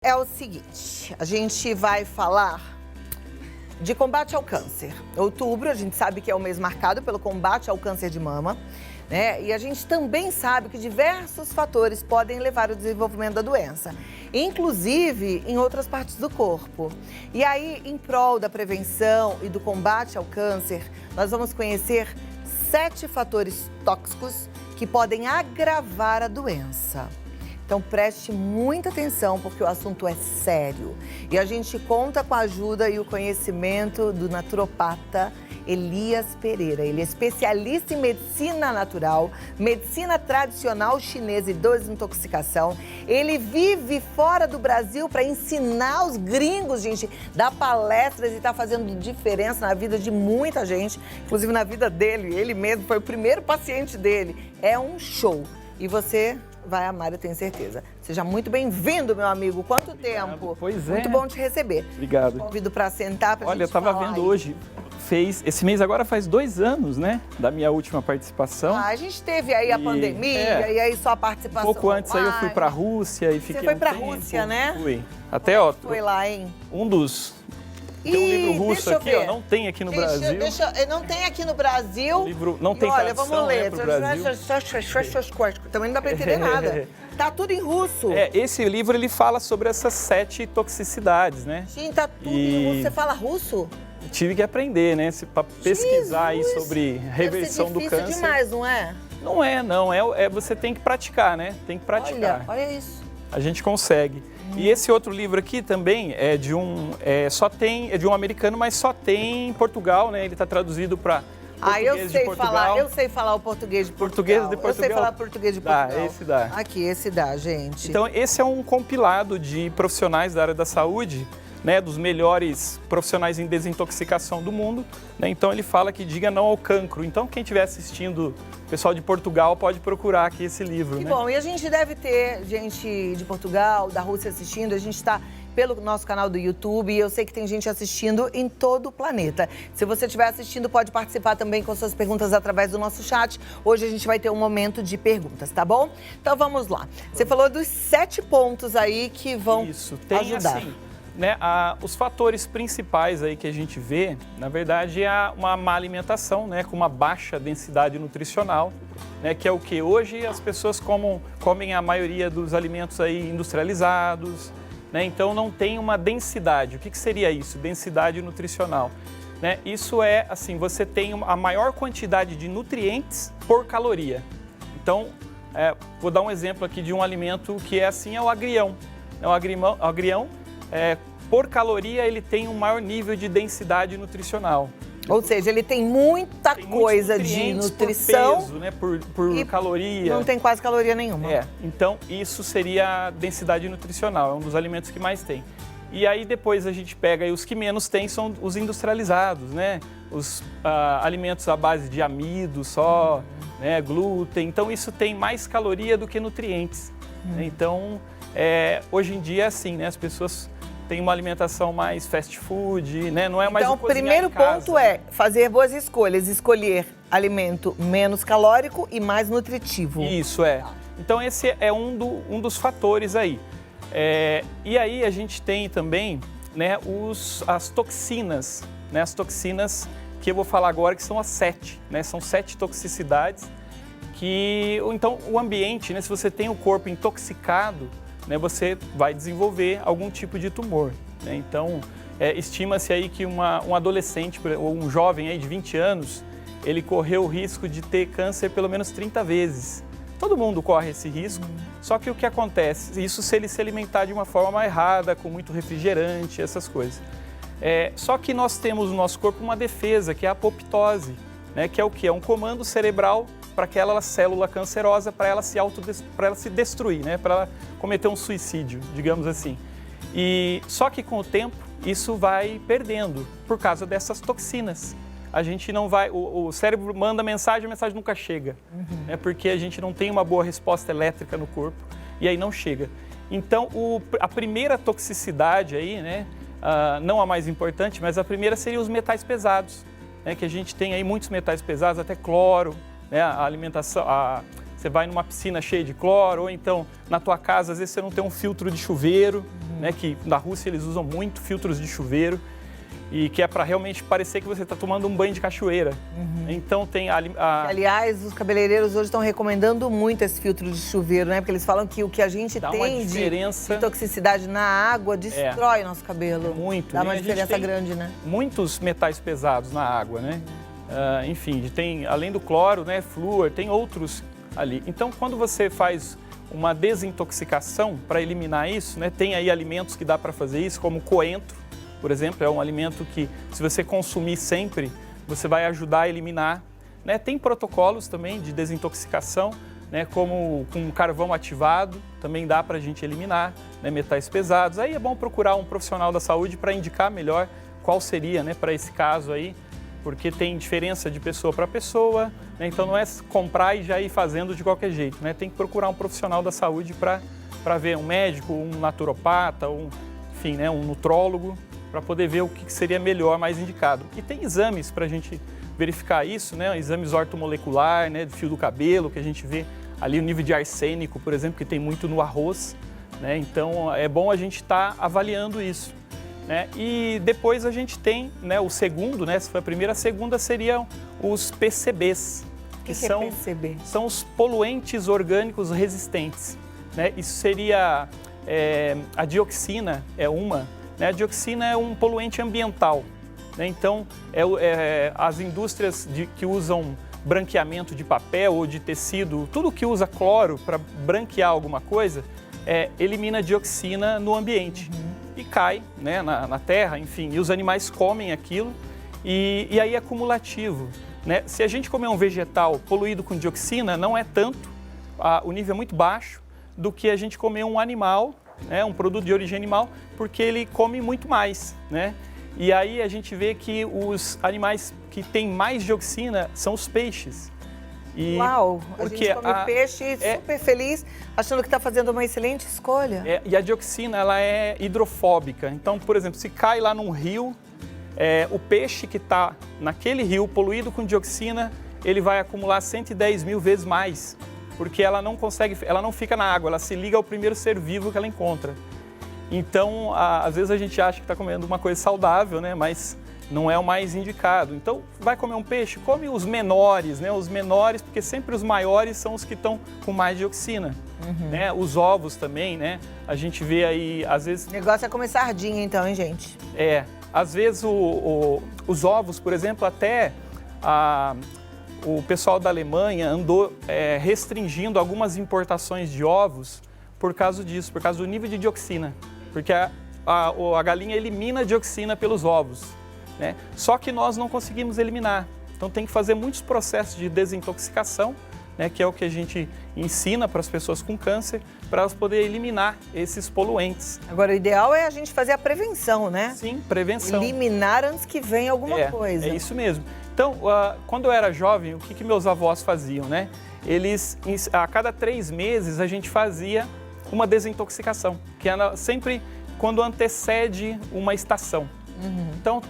É o seguinte, a gente vai falar de combate ao câncer. Outubro, a gente sabe que é o mês marcado pelo combate ao câncer de mama, né? E a gente também sabe que diversos fatores podem levar ao desenvolvimento da doença, inclusive em outras partes do corpo. E aí, em prol da prevenção e do combate ao câncer, nós vamos conhecer 7 fatores tóxicos que podem agravar a doença. Então preste muita atenção porque o assunto é sério. E a gente conta com a ajuda e o conhecimento do naturopata Elias Pereira. Ele é especialista em medicina natural, medicina tradicional chinesa e desintoxicação. Ele vive fora do Brasil para ensinar os gringos, gente, dar palestras e está fazendo diferença na vida de muita gente, inclusive na vida dele. Ele mesmo foi o primeiro paciente dele. É um show. E você vai amar, eu tenho certeza. Seja muito bem-vindo, meu amigo. Quanto tempo? Pois é. Muito bom te receber. Obrigado. Convido para sentar para Olha, eu estava vendo aí. hoje, esse mês agora faz 2 anos, né, da minha última participação. A gente teve aí a pandemia e aí só a participação. Pouco antes aí eu fui para a Rússia e fiquei Você foi para a tempo. Rússia, né? Fui. Até, ó, Foi lá, hein? Tem um livro russo aqui, ó, não tem aqui no Brasil. Não tem aqui no Brasil. O livro não tem olha, tradução, vamos ler. né, pro Brasil. Também não dá para entender nada. Tá tudo em russo. Esse livro ele fala sobre essas 7 toxicidades, né? Sim, tá tudo em russo. Você fala russo? Tive que aprender, né, para pesquisar aí sobre reversão do câncer. Deve ser difícil demais, não é? Não é, não. Você tem que praticar, né? Tem que praticar. Olha isso. A gente consegue. E esse outro livro aqui também é de um americano, mas só tem em Portugal, né? Ele está traduzido para português de Portugal. Eu sei falar o português de Portugal. Português de Portugal. Eu sei falar português de Portugal. Esse dá. Aqui, esse dá, gente. Então, esse é um compilado de profissionais da área da saúde, né, dos melhores profissionais em desintoxicação do mundo, né? Então ele fala que diga não ao cancro. Então quem estiver assistindo, o pessoal de Portugal pode procurar aqui esse livro, Que né? bom, e a gente deve ter gente de Portugal, da Rússia assistindo, a gente está pelo nosso canal do YouTube e eu sei que tem gente assistindo em todo o planeta. Se você estiver assistindo, pode participar também com suas perguntas através do nosso chat. Hoje a gente vai ter um momento de perguntas, tá bom? Então vamos lá. Você falou dos 7 pontos aí que vão ajudar. Assim, né, os fatores principais aí que a gente vê, na verdade, é uma má alimentação, né, com uma baixa densidade nutricional, né, que é o que hoje as pessoas comem a maioria dos alimentos aí industrializados, né, então não tem uma densidade. O que seria isso? Densidade nutricional. Né? Isso é assim, você tem a maior quantidade de nutrientes por caloria. Então, vou dar um exemplo aqui de um alimento que é assim, é o agrião. O agrião por caloria, ele tem um maior nível de densidade nutricional. Ou seja, ele tem muita coisa de nutrição. Por peso, né? Por caloria. Não tem quase caloria nenhuma. Então isso seria a densidade nutricional, é um dos alimentos que mais tem. E aí depois a gente pega aí os que menos tem, são os industrializados, né? Os alimentos à base de amido só, né? Glúten. Então isso tem mais caloria do que nutrientes. Então, hoje em dia é assim, né? As pessoas tem uma alimentação mais fast food, né? Não é mais então, o primeiro ponto é fazer boas escolhas, escolher alimento menos calórico e mais nutritivo. Isso, Então, esse é um dos fatores aí. E aí, a gente tem também, né, as toxinas, né? As toxinas que eu vou falar agora, que são as 7, né? São 7 toxicidades então, o ambiente, né? Se você tem o corpo intoxicado, né, você vai desenvolver algum tipo de tumor. Né? Então, estima-se aí que um adolescente ou um jovem aí de 20 anos, ele correu o risco de ter câncer pelo menos 30 vezes. Todo mundo corre esse risco, só que o que acontece? Isso se ele se alimentar de uma forma errada, com muito refrigerante, essas coisas. Só que nós temos no nosso corpo uma defesa, que é a apoptose, né, que é o quê? É um comando cerebral para aquela célula cancerosa, para ela se destruir, né? Para ela cometer um suicídio, digamos assim. Só que com o tempo isso vai perdendo por causa dessas toxinas. A gente não vai, o cérebro manda mensagem, a mensagem nunca chega, né? Porque a gente não tem uma boa resposta elétrica no corpo e aí não chega. Então a primeira toxicidade aí, né? Não a mais importante, mas a primeira seria os metais pesados, né? Que a gente tem aí muitos metais pesados, até cloro. Né, a alimentação, você vai numa piscina cheia de cloro, ou então na tua casa, às vezes você não tem um filtro de chuveiro, né, que na Rússia eles usam muito filtros de chuveiro e que é para realmente parecer que você está tomando um banho de cachoeira. Então tem Aliás, os cabeleireiros hoje estão recomendando muito esse filtro de chuveiro, né? Porque eles falam que o que a gente tem de toxicidade na água destrói nosso cabelo. Muito. Dá uma diferença grande, né? Muitos metais pesados na água, né? Enfim, tem, além do cloro, né, flúor, tem outros ali. Então, quando você faz uma desintoxicação para eliminar isso, né? Tem aí alimentos que dá para fazer isso, como coentro, por exemplo, é um alimento que, se você consumir sempre, você vai ajudar a eliminar. Né? Tem protocolos também de desintoxicação, né? Como com carvão ativado, também dá para a gente eliminar, né? Metais pesados. Aí é bom procurar um profissional da saúde para indicar melhor qual seria, né? Para esse caso aí, porque tem diferença de pessoa para pessoa, né? Então não é comprar e já ir fazendo de qualquer jeito. Né? Tem que procurar um profissional da saúde para ver um médico, um naturopata, enfim, né? Um nutrólogo, para poder ver o que seria melhor, mais indicado. E tem exames para a gente verificar isso, né? Exames ortomolecular, né? De fio do cabelo, que a gente vê ali o nível de arsênico, por exemplo, que tem muito no arroz, né? Então é bom a gente estar avaliando isso, né? E depois a gente tem, né, o segundo, né? Essa foi a primeira, a segunda seriam os PCBs, que são, é PCB? São os poluentes orgânicos resistentes, né? Isso seria a dioxina é uma. A dioxina é um poluente ambiental, né? Então, as indústrias que usam branqueamento de papel ou de tecido, tudo que usa cloro para branquear alguma coisa, elimina dioxina no ambiente e cai, né, na terra, enfim, e os animais comem aquilo e aí é acumulativo. Né? Se a gente comer um vegetal poluído com dioxina, não é tanto, o nível é muito baixo, do que a gente comer um animal, um produto de origem animal, porque ele come muito mais, né? E aí a gente vê que os animais que têm mais dioxina são os peixes. Uau! A gente come peixe super feliz, achando que está fazendo uma excelente escolha. E a dioxina, ela é hidrofóbica. Então, por exemplo, se cai lá num rio, o peixe que está naquele rio poluído com dioxina, ele vai acumular 110 mil vezes mais. Porque ela não fica na água, ela se liga ao primeiro ser vivo que ela encontra. Então, às vezes a gente acha que está comendo uma coisa saudável, né? Mas não é o mais indicado. Então, vai comer um peixe, come os menores, né? Os menores, porque sempre os maiores são os que estão com mais dioxina. Né? Os ovos também, né? A gente vê aí, às vezes... O negócio é comer sardinha então, hein, gente? Às vezes os ovos, por exemplo, até... O pessoal da Alemanha andou restringindo algumas importações de ovos por causa disso, por causa do nível de dioxina. Porque a galinha elimina a dioxina pelos ovos, né? Só que nós não conseguimos eliminar. Então tem que fazer muitos processos de desintoxicação, né, que é o que a gente ensina para as pessoas com câncer, para elas poderem eliminar esses poluentes. Agora, o ideal é a gente fazer a prevenção, né? Sim, prevenção. Eliminar antes que venha alguma coisa. É isso mesmo. Então, quando eu era jovem, o que meus avós faziam, né? Eles, a cada 3 meses, a gente fazia uma desintoxicação, que era sempre quando antecede uma estação. Então,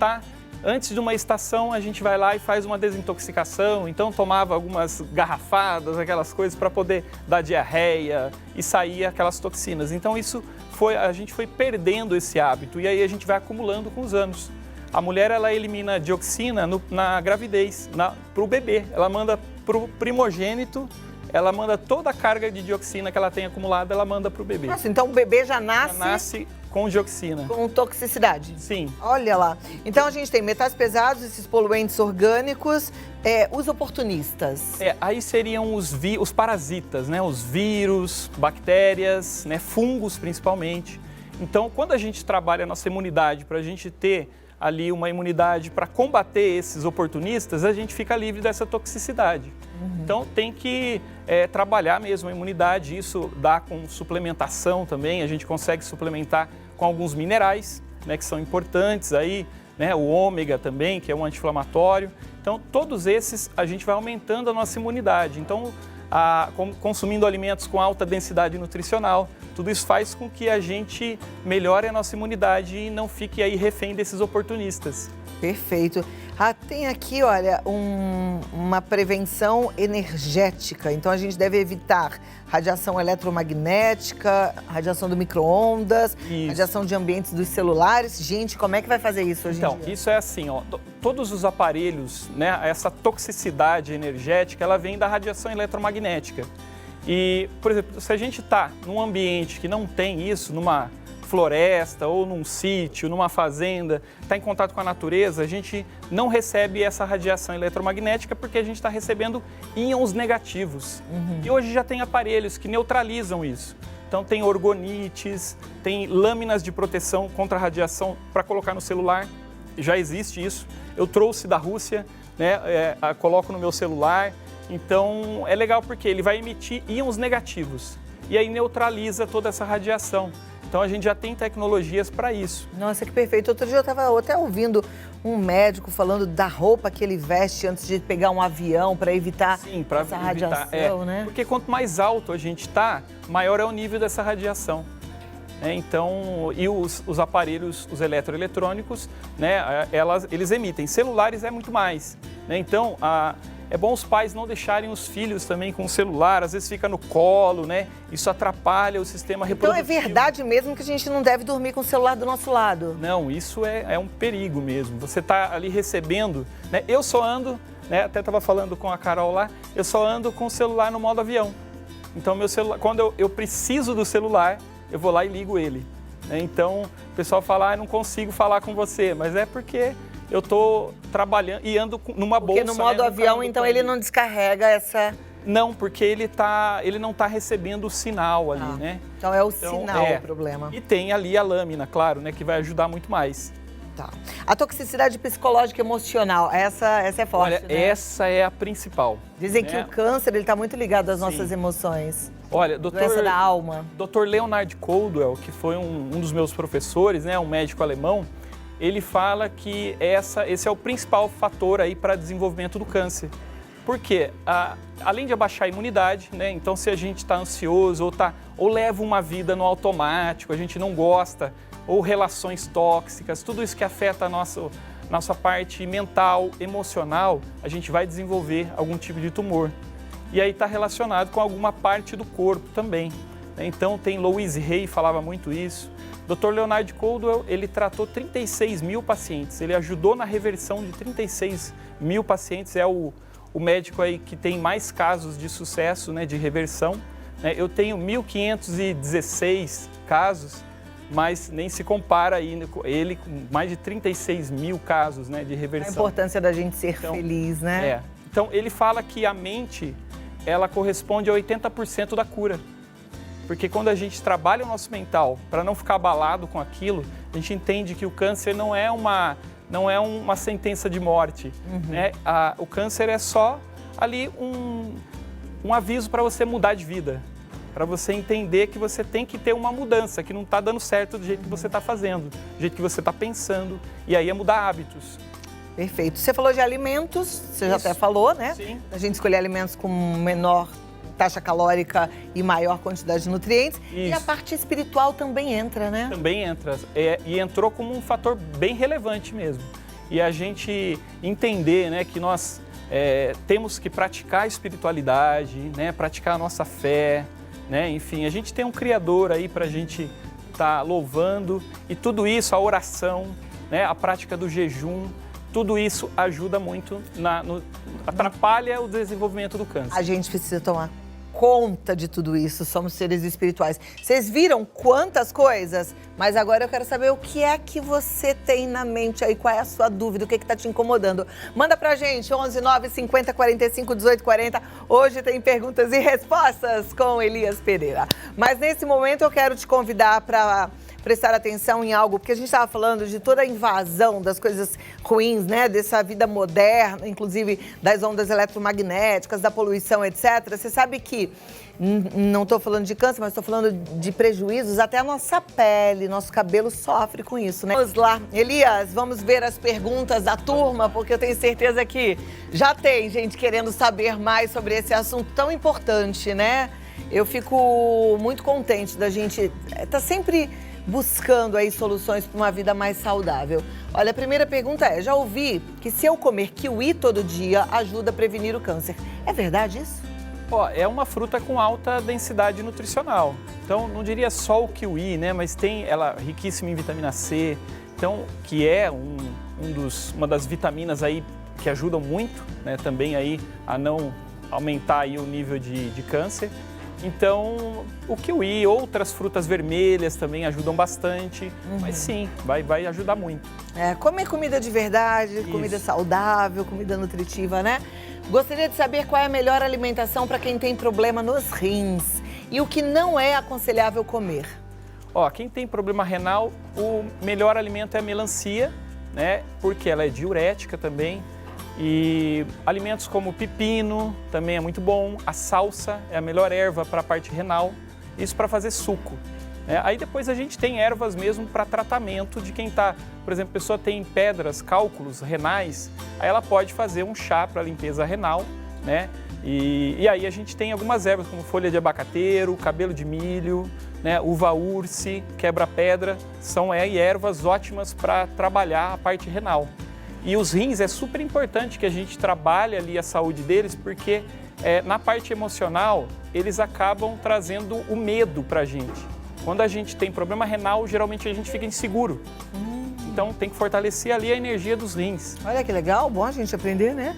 antes de uma estação, a gente vai lá e faz uma desintoxicação. Então, tomava algumas garrafadas, aquelas coisas para poder dar diarreia e sair aquelas toxinas. Então, a gente foi perdendo esse hábito e aí a gente vai acumulando com os anos. A mulher, ela elimina dioxina na gravidez, para o bebê. Ela manda para o primogênito, ela manda toda a carga de dioxina que ela tem acumulada, ela manda para o bebê. Nossa, então o bebê já nasce com dioxina. Com toxicidade. Sim. Olha lá. Então a gente tem metais pesados, esses poluentes orgânicos, os oportunistas. Aí seriam os parasitas, né? Os vírus, bactérias, né? Fungos principalmente. Então, quando a gente trabalha a nossa imunidade para a gente ter ali uma imunidade para combater esses oportunistas, a gente fica livre dessa toxicidade. Então tem que trabalhar mesmo a imunidade, isso dá com suplementação também, a gente consegue suplementar com alguns minerais, né, que são importantes aí, né, o ômega também, que é um anti-inflamatório. Então todos esses a gente vai aumentando a nossa imunidade. Então consumindo alimentos com alta densidade nutricional, tudo isso faz com que a gente melhore a nossa imunidade e não fique aí refém desses oportunistas. Perfeito. Tem aqui, olha, uma prevenção energética. Então, a gente deve evitar radiação eletromagnética, radiação do micro-ondas, radiação de ambientes dos celulares. Gente, como é que vai fazer isso hoje em dia? Então, isso é assim, ó, todos os aparelhos, né, essa toxicidade energética, ela vem da radiação eletromagnética. E, por exemplo, se a gente está num ambiente que não tem isso, numa floresta ou num sítio, numa fazenda, está em contato com a natureza, a gente não recebe essa radiação eletromagnética porque a gente está recebendo íons negativos. E hoje já tem aparelhos que neutralizam isso. Então tem orgonites, tem lâminas de proteção contra a radiação para colocar no celular, já existe isso. Eu trouxe da Rússia, né, coloco no meu celular, então é legal porque ele vai emitir íons negativos e aí neutraliza toda essa radiação. Então, a gente já tem tecnologias para isso. Nossa, que perfeito. Outro dia eu estava até ouvindo um médico falando da roupa que ele veste antes de pegar um avião para evitar essa radiação, né? Porque quanto mais alto a gente está, maior é o nível dessa radiação. Então, e os aparelhos, os eletroeletrônicos, né, eles emitem. Celulares é muito mais. Né? Então, é bom os pais não deixarem os filhos também com o celular, às vezes fica no colo, né? Isso atrapalha o sistema reprodutivo. Então é verdade mesmo que a gente não deve dormir com o celular do nosso lado? Não, isso é um perigo mesmo. Você está ali recebendo, né? Eu só ando, né? Até estava falando com a Carol lá, eu só ando com o celular no modo avião. Então meu celular, quando eu preciso do celular, eu vou lá e ligo ele. Né? Então o pessoal fala, não consigo falar com você, mas é porque eu estou trabalhando e ando numa bolsa. Porque no modo avião, então, ele não descarrega essa... Não, porque ele não está recebendo o sinal ali, né? Então é o sinal o problema. E tem ali a lâmina, claro, né? Que vai ajudar muito mais. Tá. A toxicidade psicológica e emocional, essa é forte, Olha, né? essa é a principal. Dizem que o câncer, ele está muito ligado às nossas emoções. Olha, doença da alma. Dr. Leonard Coldwell, que foi um dos meus professores, né? Um médico alemão, ele fala que esse é o principal fator aí para desenvolvimento do câncer. Por quê? Além de abaixar a imunidade, né? Então se a gente está ansioso ou leva uma vida no automático, a gente não gosta, ou relações tóxicas, tudo isso que afeta a nossa parte mental, emocional, a gente vai desenvolver algum tipo de tumor. E aí está relacionado com alguma parte do corpo também. Né? Então tem Louise Hay, falava muito isso. Dr. Leonard Coldwell, ele tratou 36 mil pacientes, ele ajudou na reversão de 36 mil pacientes, é o médico aí que tem mais casos de sucesso, né, de reversão. Né? Eu tenho 1.516 casos, mas nem se compara aí ele com mais de 36 mil casos, né, de reversão. A importância da gente ser feliz, né? Então, ele fala que a mente, ela corresponde a 80% da cura. Porque quando a gente trabalha o nosso mental para não ficar abalado com aquilo, a gente entende que o câncer não é uma sentença de morte. Né? O câncer é só ali um aviso para você mudar de vida, para você entender que você tem que ter uma mudança, que não está dando certo do jeito que você está fazendo, do jeito que você está pensando, e aí é mudar hábitos. Perfeito. Você falou de alimentos, você já até falou, né? Sim. A gente escolher alimentos com menor taxa calórica e maior quantidade de nutrientes. Isso. E a parte espiritual também entra, né? Também entra. E entrou como um fator bem relevante mesmo. E a gente entender, né, que nós temos que praticar a espiritualidade, né, praticar a nossa fé, né? Enfim, a gente tem um Criador aí para a gente estar louvando. E tudo isso, a oração, né, a prática do jejum, tudo isso ajuda muito, atrapalha o desenvolvimento do câncer. A gente precisa tomar conta de tudo isso, somos seres espirituais. Vocês viram quantas coisas? Mas agora eu quero saber o que é que você tem na mente aí, qual é a sua dúvida, o que está te incomodando. Manda pra gente, 11 9 50 45 18 40. Hoje tem perguntas e respostas com Elias Pereira. Mas nesse momento eu quero te convidar para prestar atenção em algo, porque a gente estava falando de toda a invasão das coisas ruins, né? Dessa vida moderna, inclusive das ondas eletromagnéticas, da poluição, etc. Você sabe que, não estou falando de câncer, mas estou falando de prejuízos, até a nossa pele, nosso cabelo sofre com isso, né? Vamos lá, Elias, vamos ver as perguntas da turma, porque eu tenho certeza que já tem gente querendo saber mais sobre esse assunto tão importante, né? Eu fico muito contente da gente estar sempre buscando aí soluções para uma vida mais saudável. Olha, a primeira pergunta é, já ouvi que se eu comer kiwi todo dia, ajuda a prevenir o câncer. É verdade isso? Ó, é uma fruta com alta densidade nutricional. Então, não diria só o kiwi, né? Mas tem ela riquíssima em vitamina C, então, que é uma das vitaminas aí que ajudam muito, né? Também aí a não aumentar aí o nível de câncer. Então, o kiwi, outras frutas vermelhas também ajudam bastante, mas sim, vai ajudar muito. Comer comida de verdade, comida saudável, comida nutritiva, né? Gostaria de saber qual é a melhor alimentação para quem tem problema nos rins e o que não é aconselhável comer. Ó, quem tem problema renal, o melhor alimento é a melancia, né? Porque ela é diurética também. E alimentos como pepino também é muito bom. A salsa é a melhor erva para a parte renal, isso para fazer suco. Aí depois a gente tem ervas mesmo para tratamento de quem está, por exemplo, a pessoa tem pedras, cálculos renais, aí ela pode fazer um chá para limpeza renal, né? E aí a gente tem algumas ervas como folha de abacateiro, cabelo de milho, né? Uva urse, quebra-pedra, são ervas ótimas para trabalhar a parte renal. E os rins é super importante que a gente trabalhe ali a saúde deles, porque na parte emocional eles acabam trazendo o medo para a gente. Quando a gente tem problema renal, geralmente a gente fica inseguro. Então tem que fortalecer ali a energia dos rins. Olha que legal, bom a gente aprender, né?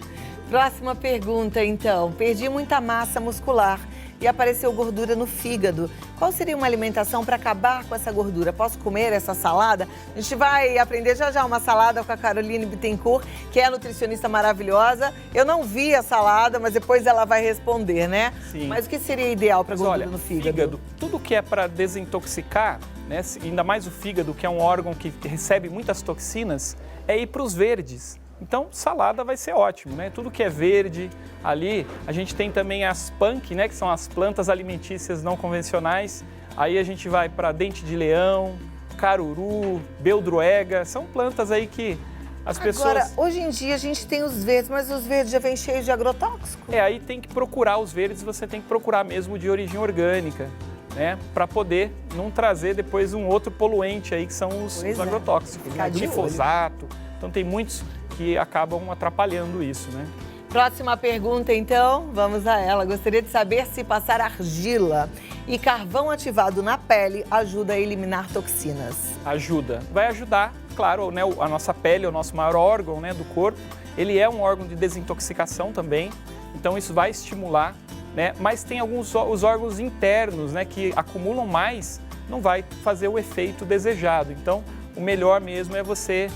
Próxima pergunta, então. Perdi muita massa muscular e apareceu gordura no fígado. Qual seria uma alimentação para acabar com essa gordura? Posso comer essa salada? A gente vai aprender já uma salada com a Caroline Bittencourt, que é a nutricionista maravilhosa. Eu não vi a salada, mas depois ela vai responder, né? Sim. Mas o que seria ideal para gordura no fígado? Tudo que é para desintoxicar, né? Ainda mais o fígado, que é um órgão que recebe muitas toxinas, é ir para os verdes. Então, salada vai ser ótimo, né? Tudo que é verde, ali a gente tem também as punk, né? Que são as plantas alimentícias não convencionais. Aí a gente vai para dente de leão, caruru, beldroega, são plantas aí que as pessoas... Agora, hoje em dia a gente tem os verdes, mas os verdes já vêm cheios de agrotóxico. Aí tem que procurar os verdes, você tem que procurar mesmo de origem orgânica, né? Para poder não trazer depois um outro poluente aí que são os agrotóxicos, né? Glifosato. Então tem muitos que acabam atrapalhando isso, né? Próxima pergunta, então, vamos a ela. Gostaria de saber se passar argila e carvão ativado na pele ajuda a eliminar toxinas. Ajuda. Vai ajudar, claro, né? A nossa pele é o nosso maior órgão, né, do corpo. Ele é um órgão de desintoxicação também, então isso vai estimular, né? Mas tem os órgãos internos, né, que acumulam mais, não vai fazer o efeito desejado. Então, o melhor mesmo é você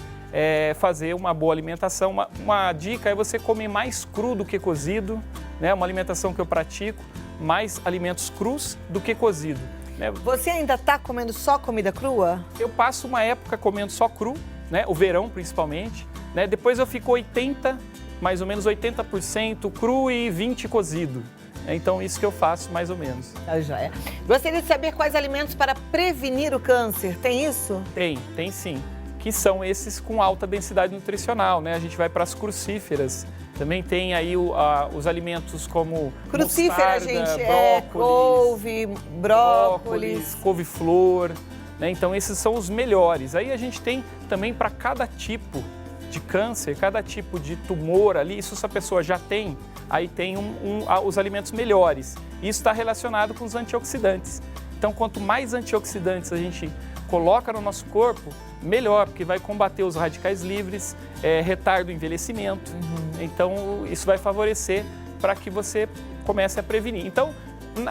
fazer uma boa alimentação. Uma dica é você comer mais cru do que cozido, né? Uma alimentação que eu pratico, mais alimentos crus do que cozido, né? Você ainda está comendo só comida crua? Eu passo uma época comendo só cru, né? O verão principalmente, né? Depois eu fico mais ou menos 80% cru e 20% cozido. Então, isso que eu faço, mais ou menos. Tá joia. Gostaria de saber quais alimentos para prevenir o câncer. Tem isso? Tem sim. Que são esses com alta densidade nutricional, né? A gente vai para as crucíferas. Também tem aí os alimentos como crucífera, mostarda, gente, couve, brócolis, couve-flor, né? Então, esses são os melhores. Aí a gente tem também para cada tipo de câncer, cada tipo de tumor ali, isso essa pessoa já tem, aí tem os alimentos melhores. Isso está relacionado com os antioxidantes. Então, quanto mais antioxidantes a gente coloca no nosso corpo, melhor, porque vai combater os radicais livres, retarda o envelhecimento. Então, isso vai favorecer para que você comece a prevenir. Então,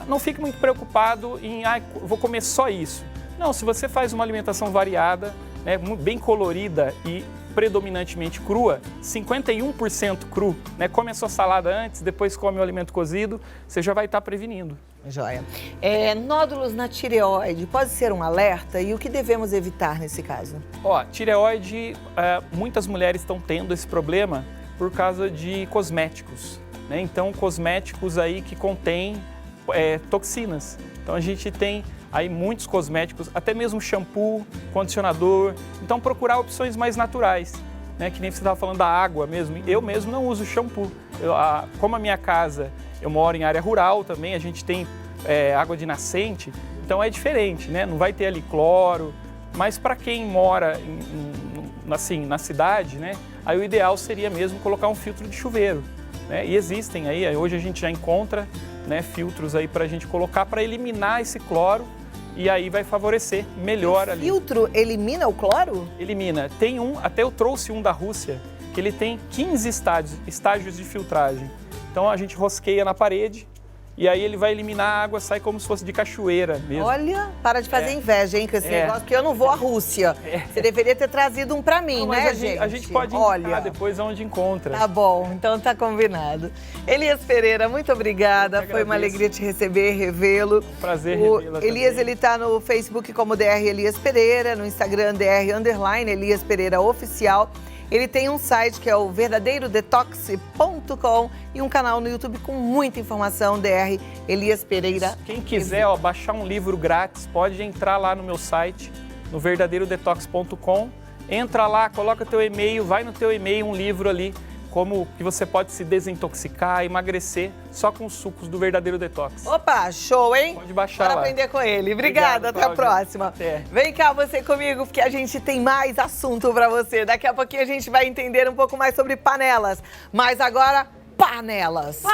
não fique muito preocupado em, vou comer só isso. Não, se você faz uma alimentação variada, né, bem colorida e predominantemente crua, 51% cru, né? Come a sua salada antes, depois come o alimento cozido, você já vai estar prevenindo. Joia. Nódulos na tireoide, pode ser um alerta? E o que devemos evitar nesse caso? Tireoide, muitas mulheres estão tendo esse problema por causa de cosméticos, né? Então, cosméticos aí que contêm toxinas. Então, a gente tem aí muitos cosméticos, até mesmo shampoo, condicionador. Então, procurar opções mais naturais, né? Que nem você estava falando da água mesmo. Eu mesmo não uso shampoo. Como a minha casa, eu moro em área rural também, a gente tem água de nascente, então é diferente, né? Não vai ter ali cloro, Mas para quem mora assim, na cidade, né, aí o ideal seria mesmo colocar um filtro de chuveiro, né? E existem aí, hoje a gente já encontra, né, filtros aí para a gente colocar para eliminar esse cloro e aí vai favorecer melhor ali. O filtro elimina o cloro? Elimina. Tem até eu trouxe um da Rússia, que ele tem 15 estágios de filtragem. Então a gente rosqueia na parede e aí ele vai eliminar a água, sai como se fosse de cachoeira mesmo. Olha, para de fazer inveja, hein, com esse negócio, porque eu não vou à Rússia. Você deveria ter trazido um para mim, não, né, mas gente? A gente pode indicar depois onde encontra. Tá bom, então tá combinado. Elias Pereira, muito obrigada. Foi uma alegria te receber, revê-lo. Prazer revê-la Elias, também. ele tá no Facebook como DR Elias Pereira, no Instagram DR_Elias Pereira Oficial. Ele tem um site que é o verdadeirodetox.com e um canal no YouTube com muita informação, DR Elias Pereira. Quem quiser baixar um livro grátis, pode entrar lá no meu site, no verdadeirodetox.com. Entra lá, coloca teu e-mail, vai no teu e-mail um livro ali, como que você pode se desintoxicar, emagrecer, só com os sucos do Verdadeiro Detox. Opa, show, hein? Pode baixar Bora lá. aprender com ele. Obrigada, até a próxima. Até. Vem cá você comigo, porque a gente tem mais assunto pra você. Daqui a pouquinho a gente vai entender um pouco mais sobre panelas. Mas agora, panelas.